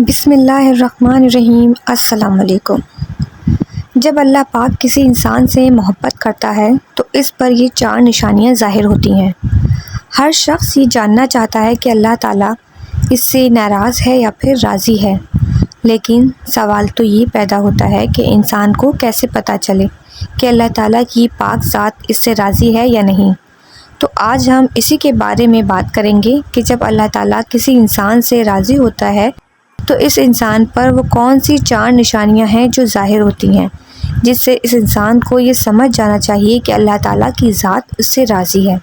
بسم اللہ الرحمن الرحیم۔ السلام علیکم۔ جب اللہ پاک کسی انسان سے محبت کرتا ہے تو اس پر یہ 4 نشانیاں ظاہر ہوتی ہیں۔ ہر شخص یہ جاننا چاہتا ہے کہ اللہ تعالیٰ اس سے ناراض ہے یا پھر راضی ہے، لیکن سوال تو یہ پیدا ہوتا ہے کہ انسان کو کیسے پتہ چلے کہ اللہ تعالیٰ کی پاک ذات اس سے راضی ہے یا نہیں۔ تو آج ہم اسی کے بارے میں بات کریں گے کہ جب اللہ تعالیٰ کسی انسان سے راضی ہوتا ہے تو اس انسان پر وہ کون سی 4 نشانیاں ہیں جو ظاہر ہوتی ہیں، جس سے اس انسان کو یہ سمجھ جانا چاہیے کہ اللہ تعالیٰ کی ذات اس سے راضی ہے۔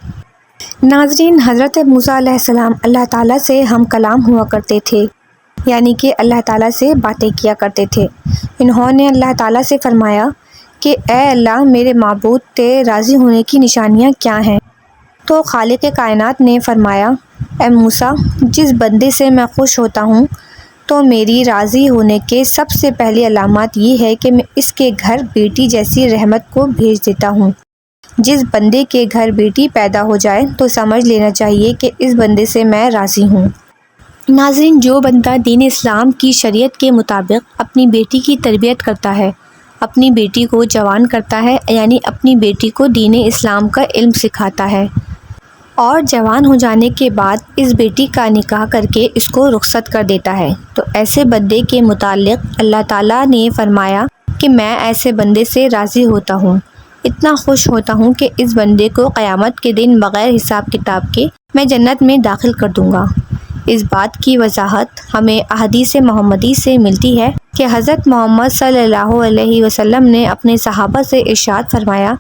ناظرین، حضرت موسیٰ علیہ السلام اللہ تعالیٰ سے ہم کلام ہوا کرتے تھے، یعنی کہ اللہ تعالیٰ سے باتیں کیا کرتے تھے۔ انہوں نے اللہ تعالیٰ سے فرمایا کہ اے اللہ، میرے معبود تیرے راضی ہونے کی نشانیاں کیا ہیں؟ تو خالق کائنات نے فرمایا، اے موسیٰ، جس بندے سے میں خوش ہوتا ہوں تو میری راضی ہونے کے سب سے پہلی علامات یہ ہے کہ میں اس کے گھر بیٹی جیسی رحمت کو بھیج دیتا ہوں۔ جس بندے کے گھر بیٹی پیدا ہو جائے تو سمجھ لینا چاہیے کہ اس بندے سے میں راضی ہوں۔ ناظرین، جو بندہ دین اسلام کی شریعت کے مطابق اپنی بیٹی کی تربیت کرتا ہے، اپنی بیٹی کو جوان کرتا ہے، یعنی اپنی بیٹی کو دین اسلام کا علم سکھاتا ہے، اور جوان ہو جانے کے بعد اس بیٹی کا نکاح کر کے اس کو رخصت کر دیتا ہے، تو ایسے بندے کے متعلق اللہ تعالیٰ نے فرمایا کہ میں ایسے بندے سے راضی ہوتا ہوں، اتنا خوش ہوتا ہوں کہ اس بندے کو قیامت کے دن بغیر حساب کتاب کے میں جنت میں داخل کر دوں گا۔ اس بات کی وضاحت ہمیں احادیث محمدی سے ملتی ہے کہ حضرت محمد صلی اللہ علیہ وسلم نے اپنے صحابہ سے ارشاد فرمایا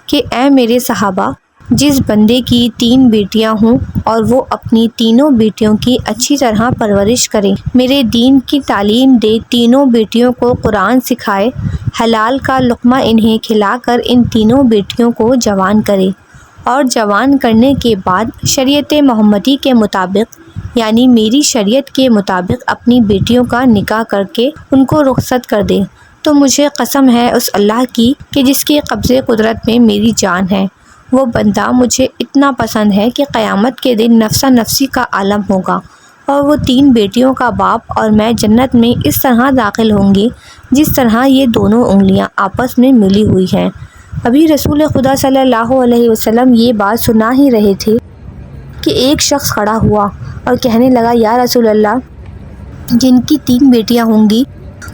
کہ اے میرے صحابہ، جس بندے کی 3 بیٹیاں ہوں اور وہ اپنی تینوں بیٹیوں کی اچھی طرح پرورش کرے، میرے دین کی تعلیم دے، تینوں بیٹیوں کو قرآن سکھائے، حلال کا لقمہ انہیں کھلا کر ان تینوں بیٹیوں کو جوان کرے، اور جوان کرنے کے بعد شریعت محمدی کے مطابق، یعنی میری شریعت کے مطابق اپنی بیٹیوں کا نکاح کر کے ان کو رخصت کر دے، تو مجھے قسم ہے اس اللہ کی کہ جس کے قبضے قدرت میں میری جان ہے، وہ بندہ مجھے اتنا پسند ہے کہ قیامت کے دن نفسا نفسی کا عالم ہوگا، اور وہ 3 بیٹیوں کا باپ اور میں جنت میں اس طرح داخل ہوں گے جس طرح یہ دونوں انگلیاں آپس میں ملی ہوئی ہیں۔ ابھی رسول خدا صلی اللہ علیہ وسلم یہ بات سنا ہی رہے تھے کہ ایک شخص کھڑا ہوا اور کہنے لگا، یا رسول اللہ، جن کی 3 بیٹیاں ہوں گی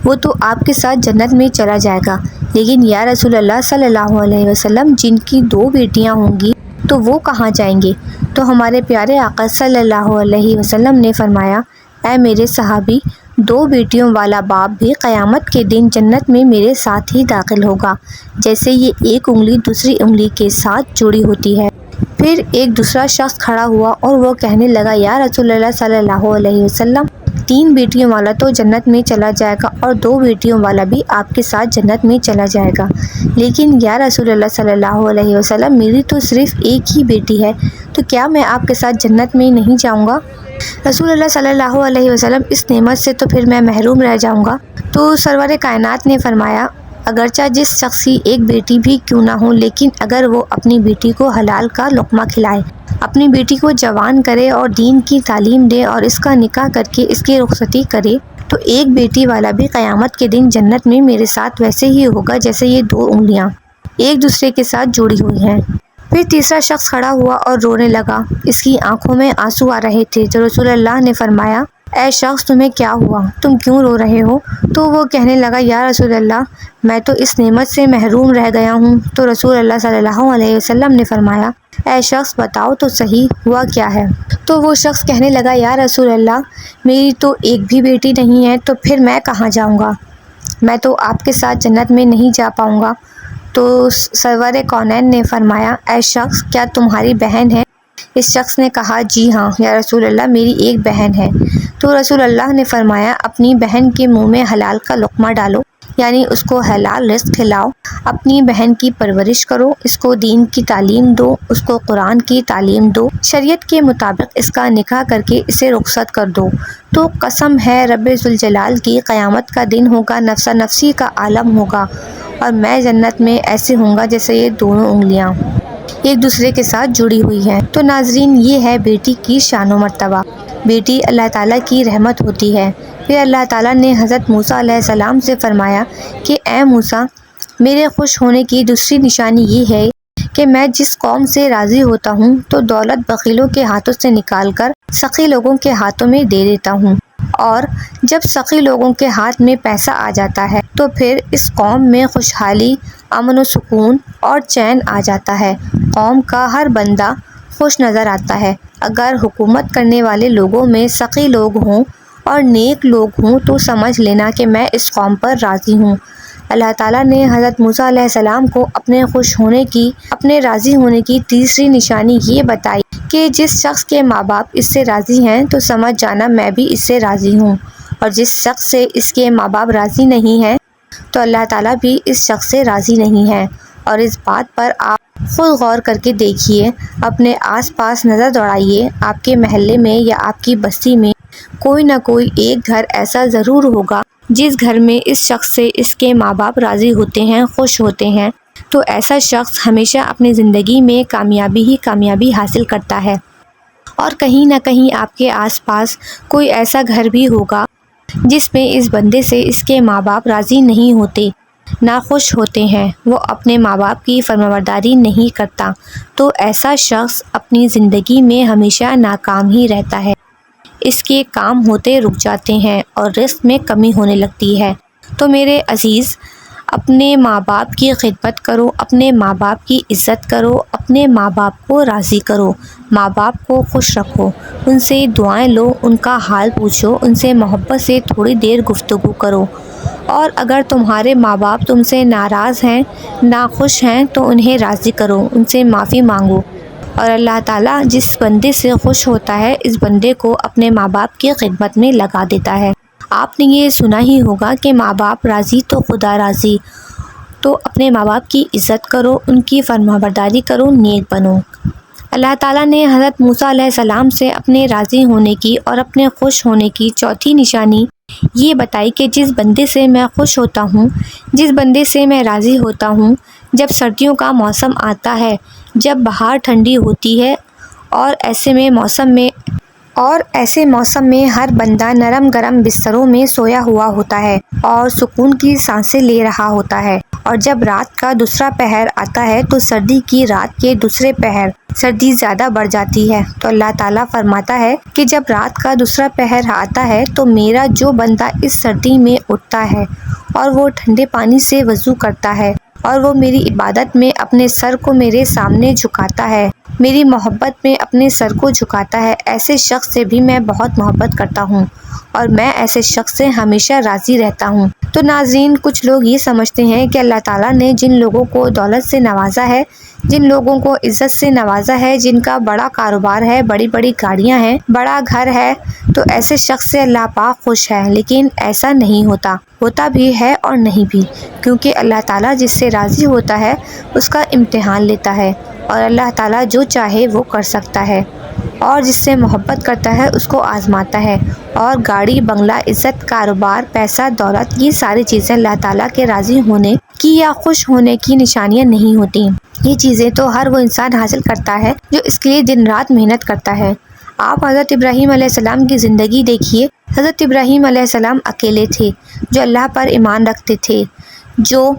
وہ تو آپ کے ساتھ جنت میں چلا جائے گا، لیکن یا رسول اللہ صلی اللہ علیہ وسلم، جن کی 2 بیٹیاں ہوں گی تو وہ کہاں جائیں گے؟ تو ہمارے پیارے آقا صلی اللہ علیہ وسلم نے فرمایا، اے میرے صحابی، 2 بیٹیوں والا باپ بھی قیامت کے دن جنت میں میرے ساتھ ہی داخل ہوگا، جیسے یہ ایک انگلی دوسری انگلی کے ساتھ جڑی ہوتی ہے۔ پھر ایک دوسرا شخص کھڑا ہوا اور وہ کہنے لگا، یا رسول اللہ صلی اللہ علیہ وسلم، 3 بیٹیوں والا تو جنت میں چلا جائے گا اور 2 بیٹیوں والا بھی آپ کے ساتھ جنت میں چلا جائے گا، لیکن یا رسول اللہ صلی اللہ علیہ وسلم، میری تو صرف ایک ہی بیٹی ہے، تو کیا میں آپ کے ساتھ جنت میں نہیں جاؤں گا؟ رسول اللہ صلی اللہ علیہ وسلم، اس نعمت سے تو پھر میں محروم رہ جاؤں گا۔ تو سرور کائنات نے فرمایا، اگرچہ جس شخص کی ایک بیٹی بھی کیوں نہ ہو، لیکن اگر وہ اپنی بیٹی کو حلال کا لقمہ کھلائے، اپنی بیٹی کو جوان کرے اور دین کی تعلیم دے اور اس کا نکاح کر کے اس کی رخصتی کرے، تو ایک بیٹی والا بھی قیامت کے دن جنت میں میرے ساتھ ویسے ہی ہوگا جیسے یہ 2 انگلیاں ایک دوسرے کے ساتھ جڑی ہوئی ہیں۔ پھر تیسرا شخص کھڑا ہوا اور رونے لگا، اس کی آنکھوں میں آنسو آ رہے تھے، تو رسول اللہ نے فرمایا، اے شخص، تمہیں کیا ہوا؟ تم کیوں رو رہے ہو؟ تو وہ کہنے لگا، یا رسول اللہ، میں تو اس نعمت سے محروم رہ گیا ہوں۔ تو رسول اللہ صلی اللہ علیہ وسلم نے فرمایا، اے شخص، بتاؤ تو صحیح، ہوا کیا ہے؟ تو وہ شخص کہنے لگا، یا رسول اللہ، میری تو ایک بھی بیٹی نہیں ہے، تو پھر میں کہاں جاؤں گا؟ میں تو آپ کے ساتھ جنت میں نہیں جا پاؤں گا۔ تو سرور کونین نے فرمایا، اے شخص، کیا تمہاری بہن ہے؟ اس شخص نے کہا، جی ہاں یا رسول اللہ، میری ایک بہن ہے۔ تو رسول اللہ نے فرمایا، اپنی بہن کے منہ میں حلال کا لقمہ ڈالو، یعنی اس کو حلال رزق کھلاؤ، اپنی بہن کی پرورش کرو، اس کو دین کی تعلیم دو، اس کو قرآن کی تعلیم دو، شریعت کے مطابق اس کا نکاح کر کے اسے رخصت کر دو، تو قسم ہے رب ذوالجلال کی، قیامت کا دن ہوگا، نفسا نفسی کا عالم ہوگا، اور میں جنت میں ایسے ہوں گا جیسے یہ دونوں انگلیاں ایک دوسرے کے ساتھ جڑی ہوئی ہیں۔ تو ناظرین، یہ ہے بیٹی کی شان و مرتبہ۔ بیٹی اللہ تعالیٰ کی رحمت ہوتی ہے، پھر اللہ تعالیٰ نے حضرت موسیٰ علیہ السلام سے فرمایا کہ اے موسیٰ، میرے خوش ہونے کی دوسری نشانی یہ ہے کہ میں جس قوم سے راضی ہوتا ہوں تو دولت بخیلوں کے ہاتھوں سے نکال کر سخی لوگوں کے ہاتھوں میں دے دیتا ہوں، اور جب سخی لوگوں کے ہاتھ میں پیسہ آ جاتا ہے تو پھر اس قوم میں خوشحالی، امن و سکون اور چین آ جاتا ہے۔ قوم کا ہر بندہ خوش نظر آتا ہے۔ اگر حکومت کرنے والے لوگوں میں سخی لوگ ہوں اور نیک لوگ ہوں تو سمجھ لینا کہ میں اس قوم پر راضی ہوں۔ اللہ تعالیٰ نے حضرت موسیٰ علیہ السلام کو اپنے راضی ہونے کی تیسری نشانی یہ بتائی کہ جس شخص کے ماں باپ اس سے راضی ہیں تو سمجھ جانا میں بھی اس سے راضی ہوں، اور جس شخص سے اس کے ماں باپ راضی نہیں ہیں تو اللہ تعالیٰ بھی اس شخص سے راضی نہیں ہے۔ اور اس بات پر آپ خود غور کر کے دیکھیے، اپنے آس پاس نظر دوڑائیے، آپ کے محلے میں یا آپ کی بستی میں کوئی نہ کوئی ایک گھر ایسا ضرور ہوگا جس گھر میں اس شخص سے اس کے ماں باپ راضی ہوتے ہیں، خوش ہوتے ہیں، تو ایسا شخص ہمیشہ اپنی زندگی میں کامیابی ہی کامیابی حاصل کرتا ہے۔ اور کہیں نہ کہیں آپ کے آس پاس کوئی ایسا گھر بھی ہوگا جس میں اس بندے سے اس کے ماں باپ راضی نہیں ہوتے، ناخوش ہوتے ہیں، وہ اپنے ماں باپ کی فرمانبرداری نہیں کرتا، تو ایسا شخص اپنی زندگی میں ہمیشہ ناکام ہی رہتا ہے، اس کے کام ہوتے رک جاتے ہیں اور رزق میں کمی ہونے لگتی ہے۔ تو میرے عزیز، اپنے ماں باپ کی خدمت کرو، اپنے ماں باپ کی عزت کرو، اپنے ماں باپ کو راضی کرو، ماں باپ کو خوش رکھو، ان سے دعائیں لو، ان کا حال پوچھو، ان سے محبت سے تھوڑی دیر گفتگو کرو، اور اگر تمہارے ماں باپ تم سے ناراض ہیں، ناخوش ہیں تو انہیں راضی کرو، ان سے معافی مانگو۔ اور اللہ تعالیٰ جس بندے سے خوش ہوتا ہے اس بندے کو اپنے ماں باپ کی خدمت میں لگا دیتا ہے۔ آپ نے یہ سنا ہی ہوگا کہ ماں باپ راضی تو خدا راضی، تو اپنے ماں باپ کی عزت کرو، ان کی فرمانبرداری کرو، نیک بنو۔ اللہ تعالیٰ نے حضرت موسیٰ علیہ السلام سے اپنے راضی ہونے کی اور اپنے خوش ہونے کی چوتھی نشانی یہ بتائی کہ جس بندے سے میں خوش ہوتا ہوں، جس بندے سے میں راضی ہوتا ہوں، جب سردیوں کا موسم آتا ہے، جب بہار ٹھنڈی ہوتی ہے اور ایسے موسم میں ہر بندہ نرم گرم بستروں میں سویا ہوا ہوتا ہے اور سکون کی سانسیں لے رہا ہوتا ہے، اور جب رات کا دوسرا پہر آتا ہے تو سردی کی رات کے دوسرے پہر سردی زیادہ بڑھ جاتی ہے، تو اللہ تعالیٰ فرماتا ہے کہ جب رات کا دوسرا پہر آتا ہے تو میرا جو بندہ اس سردی میں اٹھتا ہے اور وہ ٹھنڈے پانی سے وضو کرتا ہے اور وہ میری عبادت میں اپنے سر کو میرے سامنے جھکاتا ہے، میری محبت میں اپنے سر کو جھکاتا ہے، ایسے شخص سے بھی میں بہت محبت کرتا ہوں اور میں ایسے شخص سے ہمیشہ راضی رہتا ہوں۔ تو ناظرین، کچھ لوگ یہ سمجھتے ہیں کہ اللہ تعالیٰ نے جن لوگوں کو دولت سے نوازا ہے، جن لوگوں کو عزت سے نوازا ہے، جن کا بڑا کاروبار ہے، بڑی بڑی گاڑیاں ہیں، بڑا گھر ہے، تو ایسے شخص سے اللہ پاک خوش ہے، لیکن ایسا نہیں ہوتا بھی ہے اور نہیں بھی، کیونکہ اللہ تعالیٰ جس سے راضی ہوتا ہے اس کا امتحان لیتا ہے، اور اللہ تعالیٰ جو چاہے وہ کر سکتا ہے، اور جس سے محبت کرتا ہے اس کو آزماتا ہے۔ اور گاڑی، بنگلہ، عزت، کاروبار، پیسہ، دولت، یہ ساری چیزیں اللہ تعالیٰ کے راضی ہونے کی یا خوش ہونے کی نشانیاں نہیں ہوتی۔ یہ چیزیں تو ہر وہ انسان حاصل کرتا ہے جو اس کے لیے دن رات محنت کرتا ہے۔ آپ حضرت ابراہیم علیہ السلام کی زندگی دیکھیے۔ حضرت ابراہیم علیہ السلام اکیلے تھے، جو اللہ پر ایمان رکھتے تھے، جو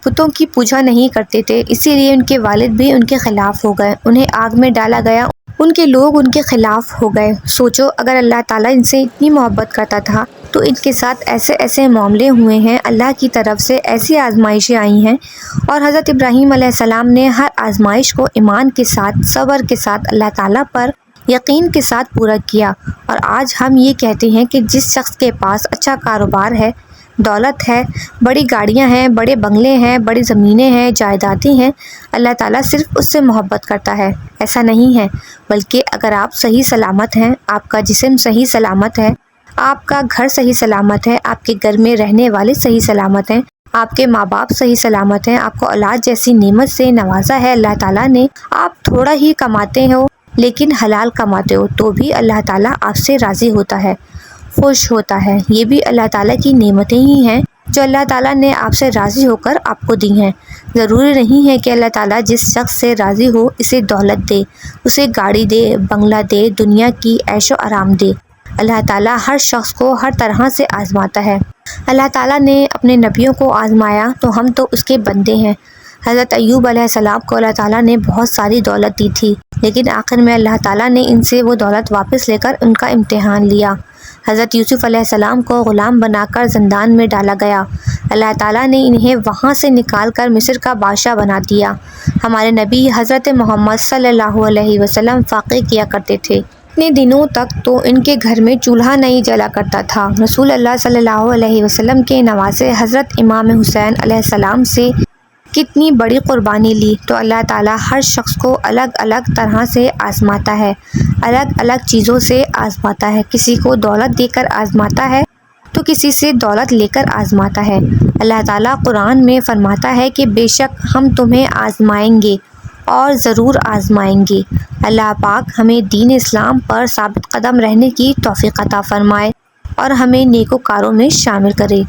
بتوں کی پوجا نہیں کرتے تھے، اسی لیے ان کے والد بھی ان کے خلاف ہو گئے، انہیں آگ میں ڈالا گیا، ان کے لوگ ان کے خلاف ہو گئے۔ سوچو، اگر اللہ تعالیٰ ان سے اتنی محبت کرتا تھا تو ان کے ساتھ ایسے معاملے ہوئے ہیں، اللہ کی طرف سے ایسی آزمائشیں آئی ہیں، اور حضرت ابراہیم علیہ السلام نے ہر آزمائش کو ایمان کے ساتھ، صبر کے ساتھ، اللہ تعالیٰ پر یقین کے ساتھ پورا کیا۔ اور آج ہم یہ کہتے ہیں کہ جس شخص کے پاس اچھا کاروبار ہے، دولت ہے، بڑی گاڑیاں ہیں، بڑے بنگلے ہیں، بڑی زمینیں ہیں، جائیدادیں ہیں، اللہ تعالیٰ صرف اس سے محبت کرتا ہے، ایسا نہیں ہے۔ بلکہ اگر آپ صحیح سلامت ہیں، آپ کا جسم صحیح سلامت ہے، آپ کا گھر صحیح سلامت ہے، آپ کے گھر میں رہنے والے صحیح سلامت ہیں، آپ کے ماں باپ صحیح سلامت ہیں، آپ کو اولاد جیسی نعمت سے نوازا ہے اللہ تعالیٰ نے، آپ تھوڑا ہی کماتے ہو لیکن حلال کماتے ہو، تو بھی اللہ تعالیٰ آپ سے راضی ہوتا ہے، خوش ہوتا ہے۔ یہ بھی اللہ تعالیٰ کی نعمتیں ہی ہیں جو اللہ تعالیٰ نے آپ سے راضی ہو کر آپ کو دی ہیں۔ ضروری نہیں ہے کہ اللہ تعالیٰ جس شخص سے راضی ہو اسے دولت دے، اسے گاڑی دے، بنگلہ دے، دنیا کی عیش و آرام دے۔ اللہ تعالیٰ ہر شخص کو ہر طرح سے آزماتا ہے۔ اللہ تعالیٰ نے اپنے نبیوں کو آزمایا تو ہم تو اس کے بندے ہیں۔ حضرت ایوب علیہ السلام کو اللہ تعالیٰ نے بہت ساری دولت دی تھی، لیکن آخر میں اللہ تعالیٰ نے ان سے وہ دولت واپس لے کر ان کا امتحان لیا۔ حضرت یوسف علیہ السلام کو غلام بنا کر زندان میں ڈالا گیا، اللہ تعالیٰ نے انہیں وہاں سے نکال کر مصر کا بادشاہ بنا دیا۔ ہمارے نبی حضرت محمد صلی اللہ علیہ وسلم فاقے کیا کرتے تھے، اتنے دنوں تک تو ان کے گھر میں چولہا نہیں جلا کرتا تھا۔ رسول اللہ صلی اللہ علیہ وسلم کے نواسے حضرت امام حسین علیہ السلام سے کتنی بڑی قربانی لی، تو اللہ تعالیٰ ہر شخص کو الگ الگ طرح سے آزماتا ہے، الگ الگ چیزوں سے آزماتا ہے۔ کسی کو دولت دے کر آزماتا ہے تو کسی سے دولت لے کر آزماتا ہے۔ اللہ تعالیٰ قرآن میں فرماتا ہے کہ بے شک ہم تمہیں آزمائیں گے اور ضرور آزمائیں گے۔ اللہ پاک ہمیں دین اسلام پر ثابت قدم رہنے کی توفیق عطا فرمائے اور ہمیں نیکوکاروں میں شامل کرے۔